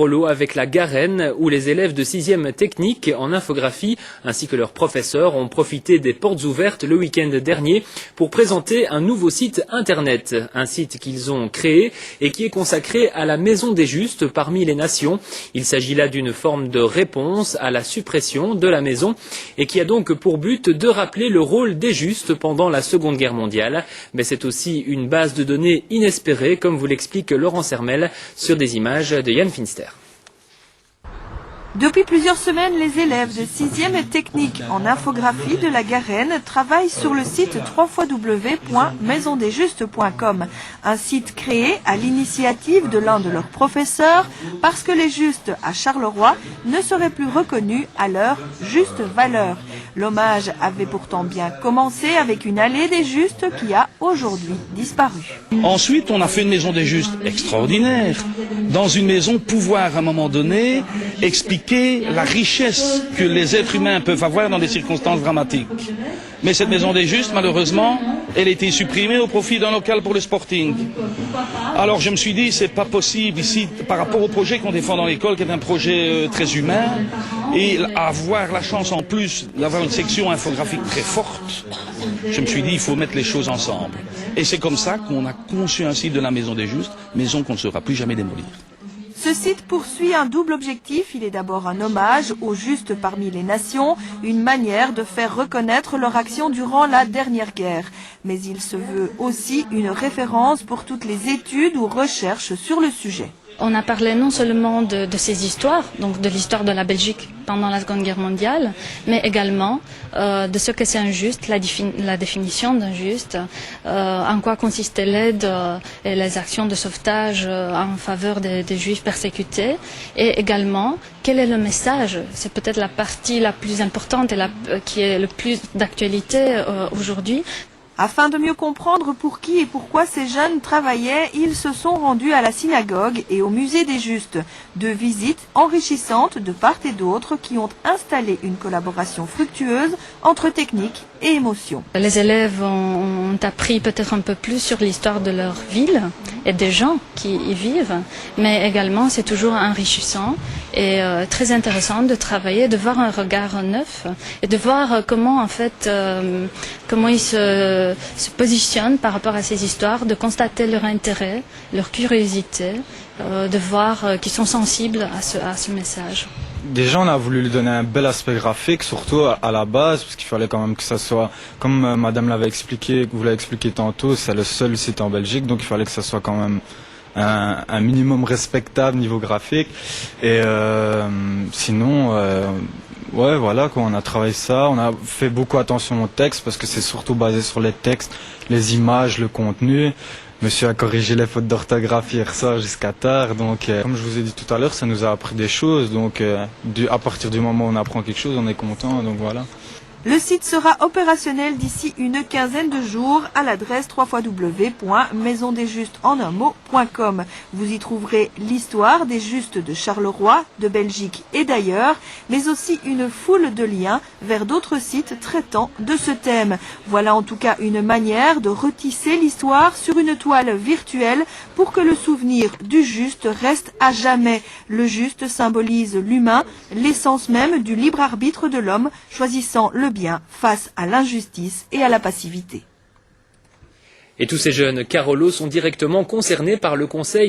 Polo avec la Garenne, où les élèves de 6e technique en infographie ainsi que leurs professeurs ont profité des portes ouvertes le week-end dernier pour présenter un nouveau site internet. Un site qu'ils ont créé et qui est consacré à la Maison des Justes parmi les nations. Il s'agit là d'une forme de réponse à la suppression de la maison et qui a donc pour but de rappeler le rôle des Justes pendant la Seconde Guerre mondiale. Mais c'est aussi une base de données inespérée, comme vous l'explique Laurent Sermel sur des images de Yann Finster. Depuis plusieurs semaines, les élèves de 6e technique en infographie de la Garenne travaillent sur le site www.maisondesjustes.com, un site créé à l'initiative de l'un de leurs professeurs parce que les Justes à Charleroi ne seraient plus reconnus à leur juste valeur. L'hommage avait pourtant bien commencé avec une allée des Justes qui a aujourd'hui disparu. Ensuite, on a fait une maison des Justes extraordinaire. Dans une maison, pouvoir à un moment donné expliquer la richesse que les êtres humains peuvent avoir dans des circonstances dramatiques. Mais cette maison des Justes, malheureusement, elle a été supprimée au profit d'un local pour le Sporting. Alors je me suis dit, c'est pas possible ici, par rapport au projet qu'on défend dans l'école, qui est un projet très humain, et avoir la chance en plus d'avoir une section infographique très forte, je me suis dit, il faut mettre les choses ensemble. Et c'est comme ça qu'on a conçu un site de la Maison des Justes, maison qu'on ne saura plus jamais démolir. Ce site poursuit un double objectif. Il est d'abord un hommage aux Justes parmi les nations, une manière de faire reconnaître leur action durant la dernière guerre. Mais il se veut aussi une référence pour toutes les études ou recherches sur le sujet. On a parlé non seulement de ces histoires, donc de l'histoire de la Belgique pendant la Seconde Guerre mondiale, mais également de ce que c'est un juste, la définition d'un juste, en quoi consistait l'aide et les actions de sauvetage en faveur des Juifs persécutés, et également quel est le message. C'est peut-être la partie la plus importante et qui est le plus d'actualité aujourd'hui. Afin de mieux comprendre pour qui et pourquoi ces jeunes travaillaient, ils se sont rendus à la synagogue et au musée des Justes. Deux visites enrichissantes de part et d'autre qui ont installé une collaboration fructueuse entre technique et émotion. Les élèves ont appris peut-être un peu plus sur l'histoire de leur ville et des gens qui y vivent, mais également c'est toujours enrichissant et très intéressant de travailler, de voir un regard neuf et de voir comment en fait comment ils se positionnent par rapport à ces histoires, de constater leur intérêt, leur curiosité, de voir qu'ils sont sensibles à ce message. Déjà, on a voulu lui donner un bel aspect graphique, surtout à la base, parce qu'il fallait quand même que ça soit, comme Madame l'avait expliqué, que vous l'avez expliqué tantôt, c'est le seul site en Belgique, donc il fallait que ça soit quand même un minimum respectable niveau graphique. Et sinon, ouais, voilà, quand on a travaillé ça, on a fait beaucoup attention au texte, parce que c'est surtout basé sur les textes, les images, le contenu. Monsieur a corrigé les fautes d'orthographe hier soir jusqu'à tard, donc comme je vous ai dit tout à l'heure, ça nous a appris des choses, donc à partir du moment où on apprend quelque chose, on est content, donc voilà. Le site sera opérationnel d'ici une quinzaine de jours à l'adresse www.maisondesjustes.com. Vous y trouverez l'histoire des Justes de Charleroi, de Belgique et d'ailleurs, mais aussi une foule de liens vers d'autres sites traitant de ce thème. Voilà en tout cas une manière de retisser l'histoire sur une toile virtuelle pour que le souvenir du juste reste à jamais. Le juste symbolise l'humain, l'essence même du libre arbitre de l'homme, choisissant le bien face à l'injustice et à la passivité. Et tous ces jeunes Carolos sont directement concernés par le conseil